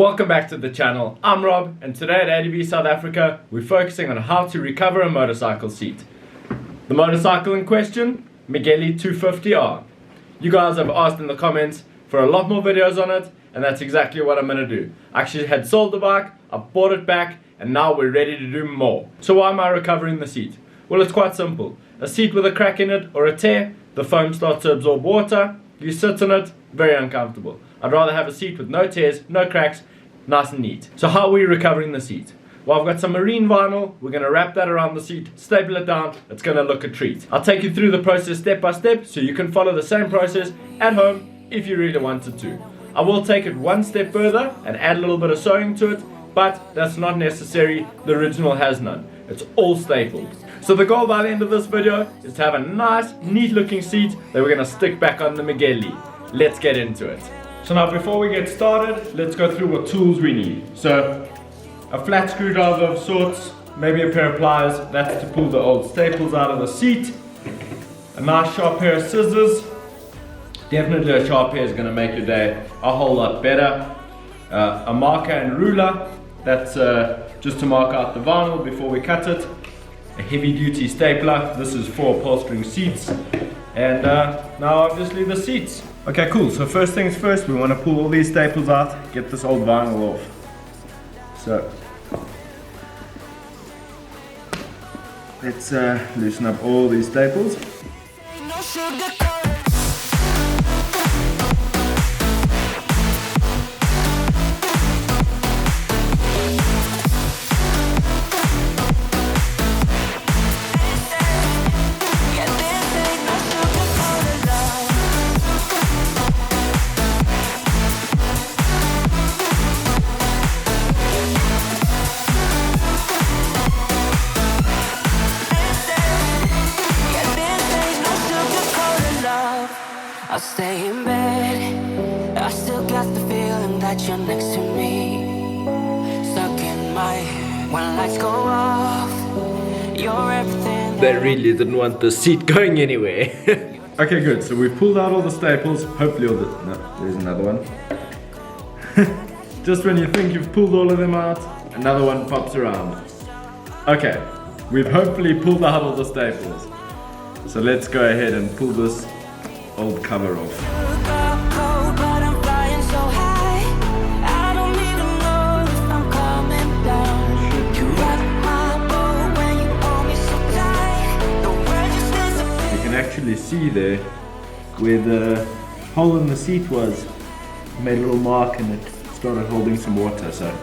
Welcome back to the channel. I'm Rob, and today at AdvSouthAfrica we're focusing on how to recover a motorcycle seat. The motorcycle in question, Megelli 250R. You guys have asked in the comments for a lot more videos on it, and that's exactly what I'm going to do. I actually had sold the bike, I bought it back, and now we're ready to do more. So why am I recovering the seat? Well, it's quite simple. A seat with a crack in it or a tear, the foam starts to absorb water, you sit in it, very uncomfortable. I'd rather have a seat with no tears, no cracks, nice and neat. So how are we recovering the seat? Well, I've got some marine vinyl, we're going to wrap that around the seat, staple it down, it's going to look a treat. I'll take you through the process step by step so you can follow the same process at home if you really wanted to. I will take it one step further and add a little bit of sewing to it, but that's not necessary, the original has none. It's all stapled. So the goal by the end of this video is to have a nice, neat looking seat that we're going to stick back on the Megelli. Let's get into it. So now before we get started, let's go through what tools we need. So a flat screwdriver of sorts, maybe a pair of pliers, that's to pull the old staples out of the seat. A nice sharp pair of scissors. Definitely a sharp pair is going to make your day a whole lot better. A marker and ruler, that's just to mark out the vinyl before we cut it. A heavy duty stapler, this is for upholstering seats. And now obviously the seats. Okay, cool, so first things first, we want to pull all these staples out, get this old vinyl off. So let's loosen up all these staples. I'll stay in bed, I still got the feeling that you're next to me. Stuck in my head, when lights go off, you're everything. They really didn't want the seat going anywhere. Okay, good, so we've pulled out all the staples, hopefully all the, no, there's another one. Just when you think you've pulled all of them out, another one pops around. Okay, we've hopefully pulled out all the staples. So let's go ahead and pull this old cover off. You can actually see there where the hole in the seat was, made a little mark and it started holding some water, so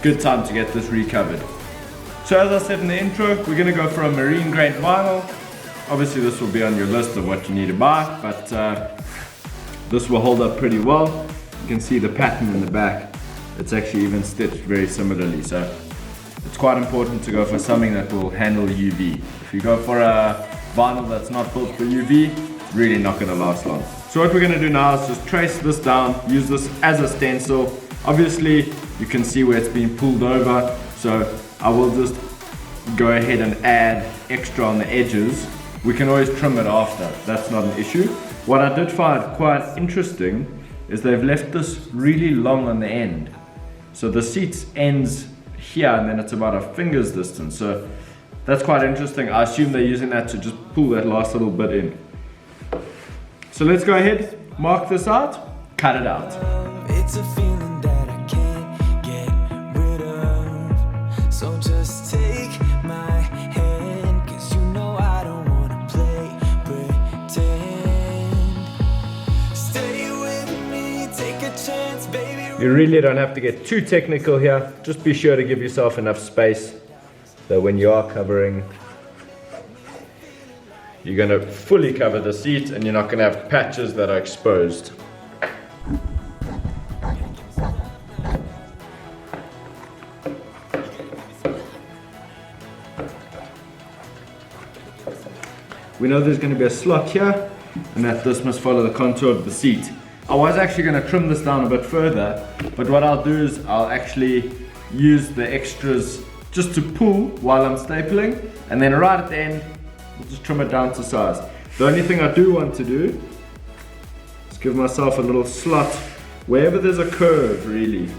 good time to get this recovered. So as I said in the intro, we're going to go for a marine grade vinyl. Obviously this will be on your list of what you need to buy, but this will hold up pretty well. You can see the pattern in the back. It's actually even stitched very similarly, so it's quite important to go for something that will handle UV. If you go for a vinyl that's not built for UV, it's really not going to last long. So what we're going to do now is just trace this down, use this as a stencil. Obviously you can see where it's been pulled over, so I will just go ahead and add extra on the edges. We can always trim it after, that's not an issue. What I did find quite interesting is they've left this really long on the end. So the seat ends here and then it's about a finger's distance. So that's quite interesting. I assume they're using that to just pull that last little bit in. So let's go ahead, mark this out, cut it out. It's a feeling that I can't get rid of. So just take my hand, 'cause you know I don't wanna play pretend. Stay with me, take a chance, baby. You really don't have to get too technical here. Just be sure to give yourself enough space that when you are covering, you're going to fully cover the seat and you're not going to have patches that are exposed. We know there's going to be a slot here and that this must follow the contour of the seat. I was actually going to trim this down a bit further, but what I'll do is I'll actually use the extras just to pull while I'm stapling, and then right at the end we'll just trim it down to size. The only thing I do want to do is give myself a little slot wherever there's a curve, really.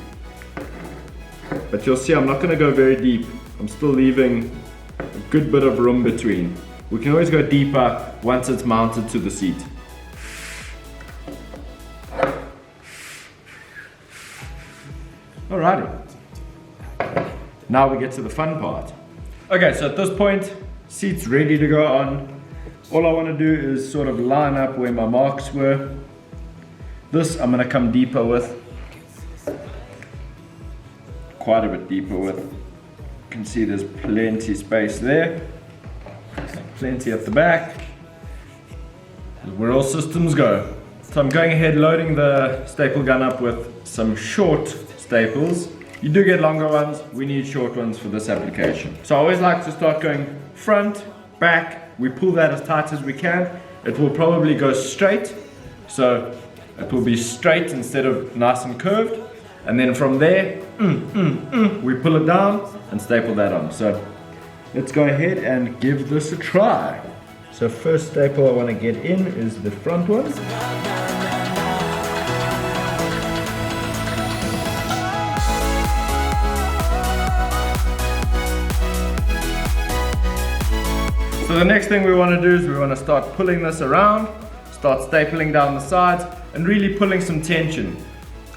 but you'll see I'm not going to go very deep. I'm still leaving a good bit of room between. We can always go deeper once it's mounted to the seat. Alrighty. Now we get to the fun part. Okay, so at this point, seat's ready to go on. All I want to do is sort of line up where my marks were. This I'm going to come deeper with. Quite a bit deeper with. You can see there's plenty space there. Plenty at the back. Where all systems go. So I'm going ahead loading the staple gun up with some short staples. You do get longer ones, we need short ones for this application. So I always like to start going front, back, we pull that as tight as we can. It will probably go straight, so it will be straight instead of nice and curved. And then from there, we pull it down and staple that on. So let's go ahead and give this a try. So first staple I want to get in is the front one. So the next thing we want to do is we want to start pulling this around, start stapling down the sides and really pulling some tension.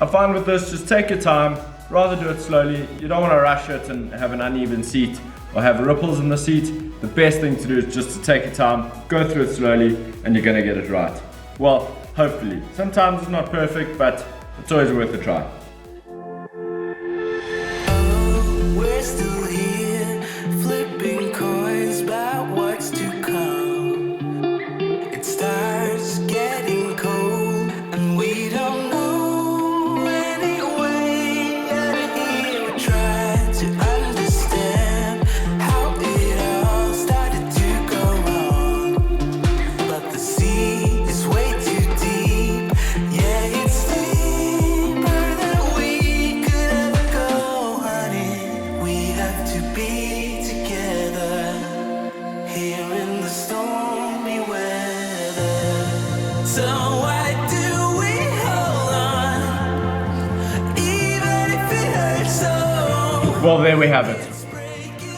I find with this, just take your time, rather do it slowly. You don't want to rush it and have an uneven seat or have ripples in the seat. The best thing to do is just to take your time, go through it slowly and you're going to get it right. Well, hopefully. Sometimes it's not perfect, but it's always worth a try. We're still here, flipping coins about what's to come. It starts getting cold, and we don't know any way out of here. We try to understand how it all started to go wrong, but the sea is way too deep. Yeah, it's deeper than we could ever go, honey. We have to be together here in the stormy weather. So why do we hold on, even if it hurts so? Well, there we have it.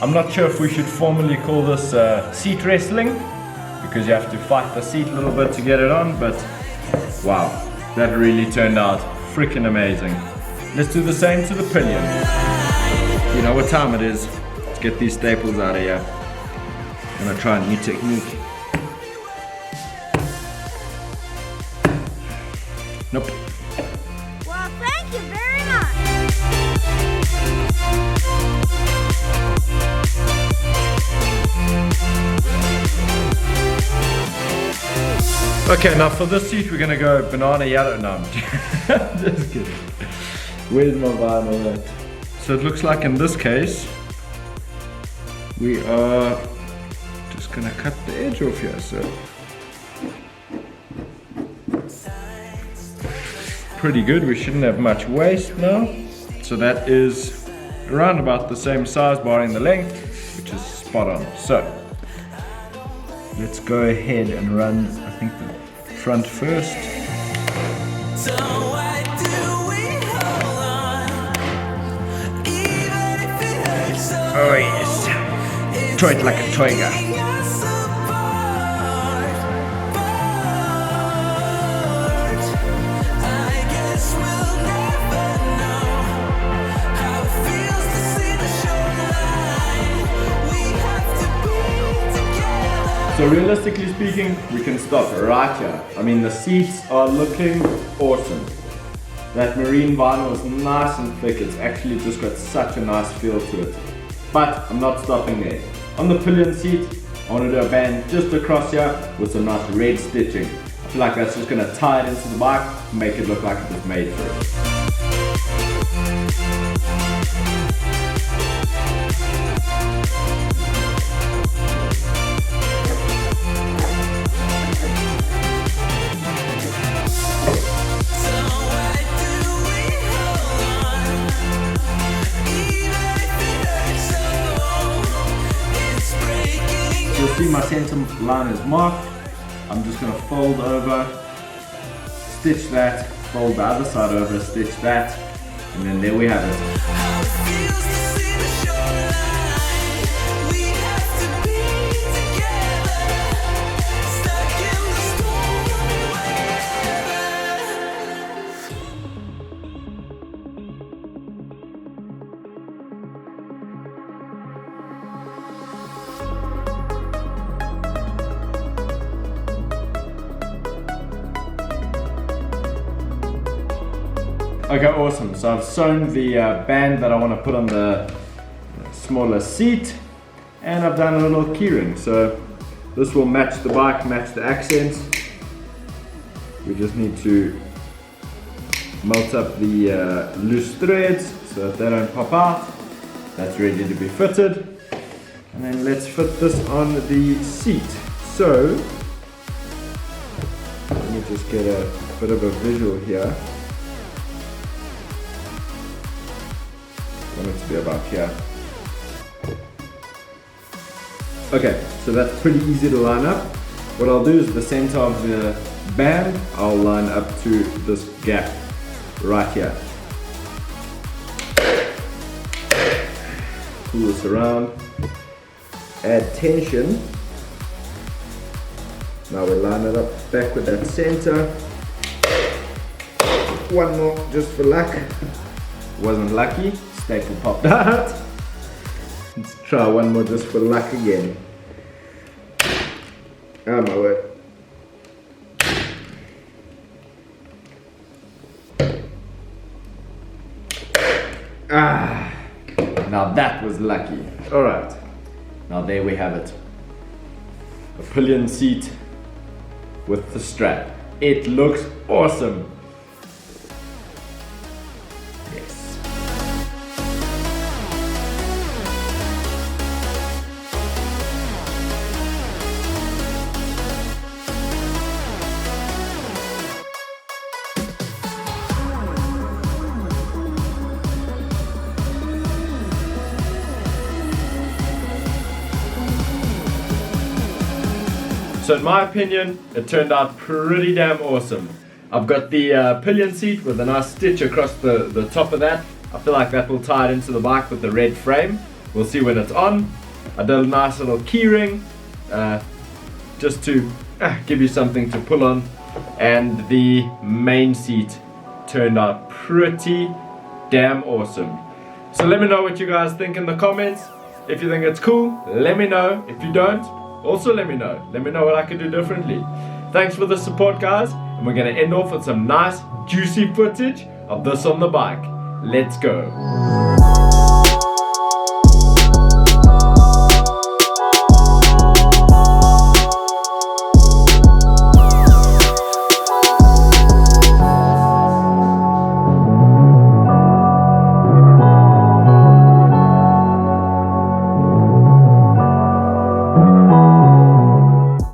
I'm not sure if we should formally call this seat wrestling, because you have to fight the seat a little bit to get it on, but wow, that really turned out freaking amazing. Let's do the same to the pillion. You know what time it is. Let's get these staples out of here. I'm gonna try a new technique. Nope. Well, thank you very much. Okay, now for this seat we're gonna go banana yellow. No, I'm just kidding. Where's my vinyl at? So it looks like in this case we are just gonna cut the edge off here. So pretty good. We shouldn't have much waste now. So that is around about the same size, barring the length, which is spot on. So let's go ahead and run, I think, the front first. So why do we hold on, even if it hurts so? Oh yes, try it like a tiger. Taking us apart. I guess we'll never know how it feels to see the shoreline. We have to be together. So realistically speaking, we can stop right here. I mean, the seats are looking awesome. That marine vinyl is nice and thick. It's actually just got such a nice feel to it. But I'm not stopping there. On the pillion seat, I want to do a band just across here with some nice red stitching. I feel like that's just going to tie it into the bike and make it look like it was made for it. You'll see my center line is marked. I'm just going to fold over, stitch that, fold the other side over, stitch that, and then there we have it. Okay, awesome. So I've sewn the band that I want to put on the smaller seat, and I've done a little keyring. So this will match the bike, match the accents. We just need to melt up the loose threads so that they don't pop out. That's ready to be fitted. And then let's fit this on the seat. So let me just get a bit of a visual here. I want it to be about here. Okay, so that's pretty easy to line up. What I'll do is the center of the band, I'll line up to this gap right here. Pull this around, add tension. Now we line it up back with that center. One more just for luck. Wasn't lucky, staple popped out. Let's try one more just for luck again. Oh my word. Ah, now that was lucky. Alright, now there we have it. A pillion seat with the strap. It looks awesome. Yes. So in my opinion, it turned out pretty damn awesome. I've got the pillion seat with a nice stitch across the top of that. I feel like that will tie it into the bike with the red frame. We'll see when it's on. I did a nice little keyring just to give you something to pull on. And the main seat turned out pretty damn awesome. So let me know what you guys think in the comments. If you think it's cool, let me know. If you don't, also let me know. Let me know what I could do differently. Thanks for the support, guys. And we're going to end off with some nice, juicy footage of this on the bike. Let's go.